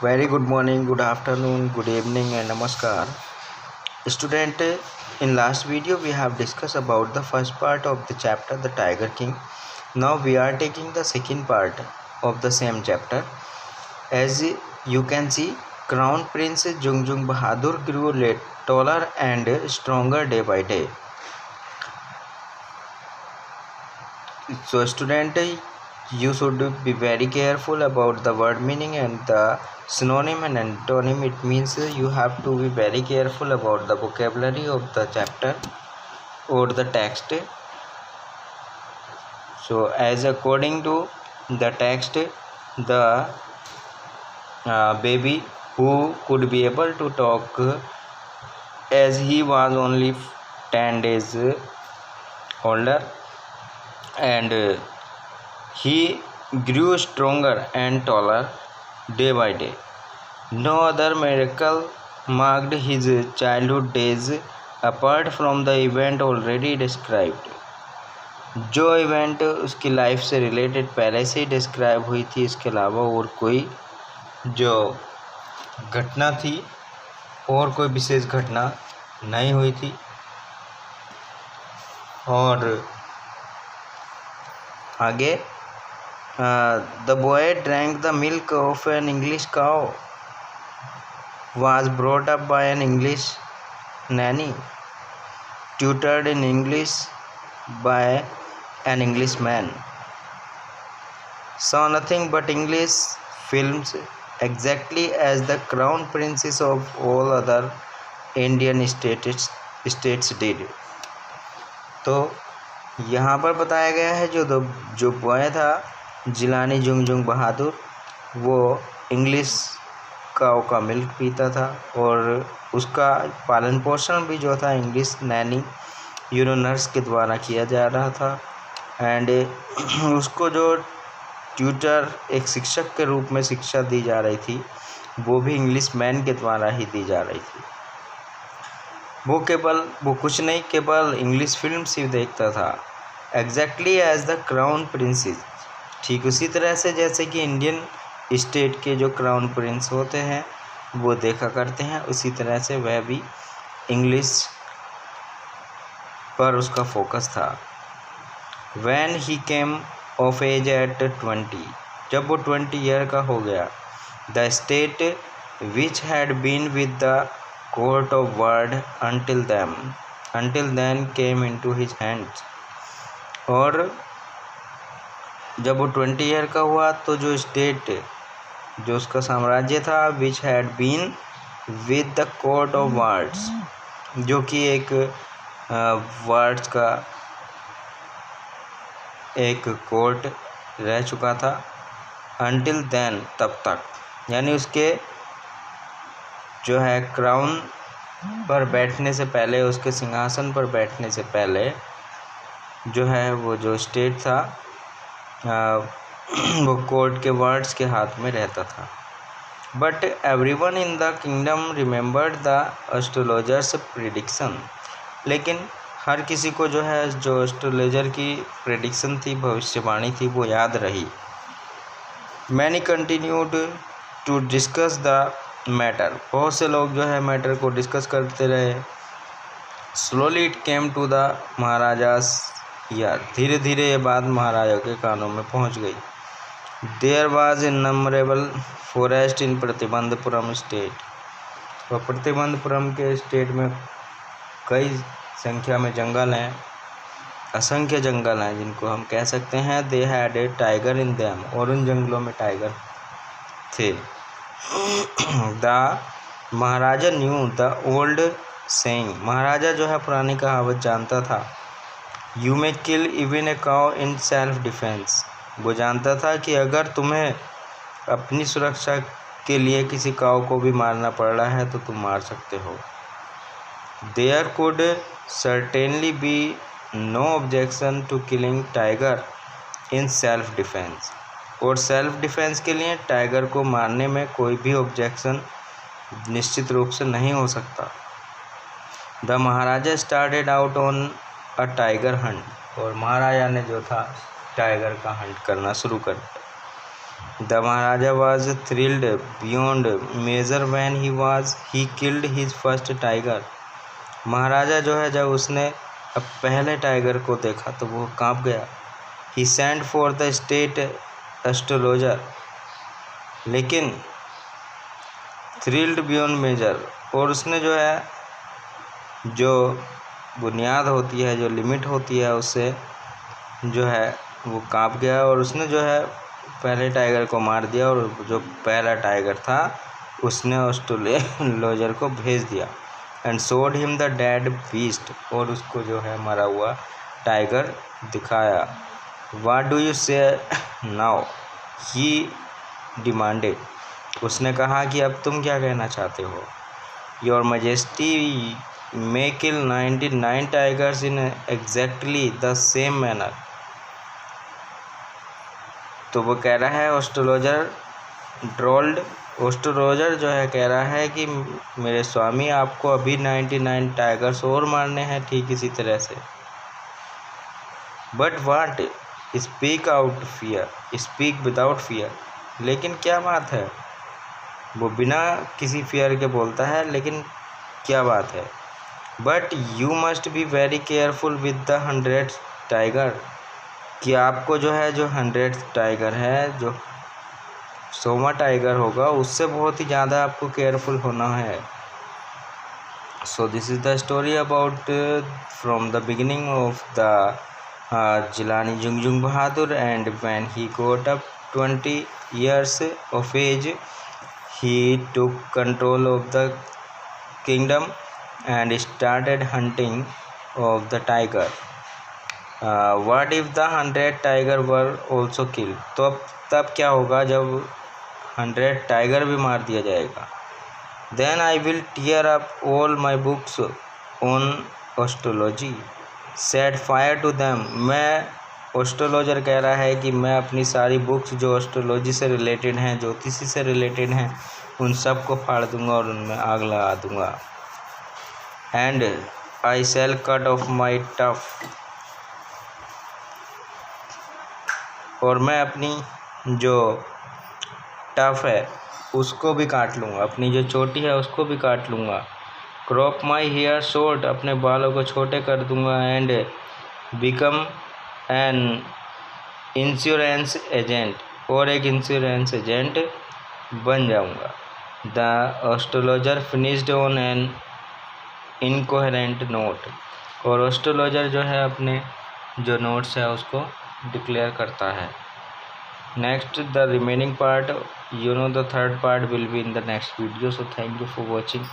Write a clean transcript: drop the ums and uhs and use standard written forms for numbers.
Very good morning, good afternoon, good evening, and namaskar. Student, in last video we have discussed about the first part of the chapter, the Tiger King. Now we are taking the second part of the same chapter. As you can see, Crown Prince Jungjung Bahadur grew taller and stronger day by day. So student, you should be very careful about the word meaning and the synonym and antonym. It means you have to be very careful about the vocabulary of the chapter or the text. So as according to the text, the baby who could be able to talk as he was only 10 days older, and he grew stronger and taller day by day. No other miracle marked his childhood days apart from the event already described. जो event उसकी life से related पहले से ही describe हुई थी, इसके अलावा और कोई जो घटना थी और कोई विशेष घटना नहीं हुई थी. और आगे the boy drank the milk of an English cow, was brought up by an English nanny, tutored in English by an Englishman, saw nothing but English films exactly as the crown princes of all other Indian states did. तो यहाँ पर बताया गया है जो boy था जिलानी जुंगजुंग बहादुर, वो English काऊ का मिल्क पीता था और उसका पालन पोषण भी जो था इंग्लिश नैनी नर्स के द्वारा किया जा रहा था. एंड उसको जो ट्यूटर एक शिक्षक के रूप में शिक्षा दी जा रही थी वो भी इंग्लिश मैन के द्वारा ही दी जा रही थी. वो कुछ नहीं, केवल इंग्लिश फिल्म ही देखता था. Exactly as the crown princess, ठीक उसी तरह से जैसे कि इंडियन स्टेट के जो क्राउन प्रिंस होते हैं वो देखा करते हैं, उसी तरह से वह भी इंग्लिश पर उसका फोकस था. When he came of age at 20, जब वो 20 ईयर का हो गया, the state which had been with the court of word until then came into his hands. और जब वो 20 ईयर का हुआ तो जो स्टेट, जो उसका साम्राज्य था, which had been with the court of words, जो कि एक वर्ड्स का एक कोर्ट रह चुका था, until then तब तक, यानी उसके जो है क्राउन पर बैठने से पहले, उसके सिंहासन पर बैठने से पहले जो है वो जो स्टेट था वो कोर्ट के वर्ड्स के हाथ में रहता था. But everyone in the kingdom remembered the astrologers prediction, लेकिन हर किसी को जो है जो एस्ट्रोलॉजर की प्रिडिक्शन थी, भविष्यवाणी थी, वो याद रही. Many continued to discuss the matter, बहुत से लोग जो है मैटर को डिस्कस करते रहे. Slowly it came to the maharajas year, धीरे धीरे ये बात महाराजा के कानों में पहुंच गई. There was innumerable forest in Pratibandhapuram state, और प्रतिबंधपुरम के स्टेट में कई संख्या में जंगल हैं, असंख्य जंगल हैं जिनको हम कह सकते हैं. They had a tiger in them, और उन जंगलों में टाइगर थे. The maharaja knew the old saying, maharaja जो है पुरानी कहावत जानता था. You may kill even a cow in self defence, वो जानता था कि अगर तुम्हें अपनी सुरक्षा के लिए किसी काउ को भी मारना पड़ रहा है तो तुम मार सकते हो. There could certainly be no objection to killing tiger in self defence, और सेल्फ डिफेंस के लिए टाइगर को मारने में कोई भी ऑब्जेक्शन निश्चित रूप से नहीं हो सकता. The Maharaja started out on a tiger Hunt, और महाराजा ने जो था टाइगर का हंट करना शुरू कर दिया. The Maharaja was thrilled beyond measure when he killed his first tiger. महाराजा जो है जब उसने अब पहले टाइगर को देखा तो वो कांप गया. He sent for the state astrologer. लेकिन thrilled beyond measure, और उसने जो है जो बुनियाद होती है, जो लिमिट होती है, उससे जो है वो कांप गया और उसने जो है पहले टाइगर को मार दिया और जो पहला टाइगर था उसने एस्ट्रोलॉजर को भेज दिया. And showed him the dead beast, और उसको जो है मरा हुआ टाइगर दिखाया. व्हाट डू यू से नाउ, ही डिमांडेड. उसने कहा कि अब तुम क्या कहना चाहते हो. Your majesty may kill 99 tigers in exactly the same manner. तो वो कह रहा है एस्ट्रोलॉजर जो है कह रहा है कि मेरे स्वामी आपको अभी 99 टाइगर्स और मारने हैं ठीक इसी तरह से. But what, speak without fear. लेकिन क्या बात है, वो बिना किसी फियर के बोलता है, लेकिन क्या बात है. But you must be very careful with the 100 tiger. कि आपको जो है जो 100 टाइगर है, जो 100वां टाइगर होगा, उससे बहुत ही ज़्यादा आपको केयरफुल होना है. So this is the story about from the beginning of the Jilani Jung Bahadur. And when he got up 20 years of age, he took control of the kingdom and started hunting of the tiger. What if the 100 tiger were also killed? तो अब तब क्या होगा जब 100 tiger भी मार दिया जाएगा. Then I will tear up all my books on astrology, set fire to them. मैं एस्ट्रोलॉजर कह रहा है कि मैं अपनी सारी बुक्स जो एस्ट्रोलॉजी से रिलेटेड हैं, ज्योतिषी से रिलेटेड हैं, उन सब को फाड़ दूंगा और उनमें आग लगा दूंगा. And I shall cut off my tuft, और मैं अपनी जो टफ है उसको भी काट लूँगा, अपनी जो चोटी है उसको भी काट लूँगा. क्रॉप माई हेयर शॉर्ट, अपने बालों को छोटे कर दूँगा. And become an insurance agent, और एक इंश्योरेंस एजेंट बन जाऊँगा. The astrologer finished on an incoherent note, और एस्ट्रोलॉजर जो है अपने जो नोट्स है उसको डिक्लेयर करता है. Next, the remaining part, the third part will be in the next video. So thank you for watching.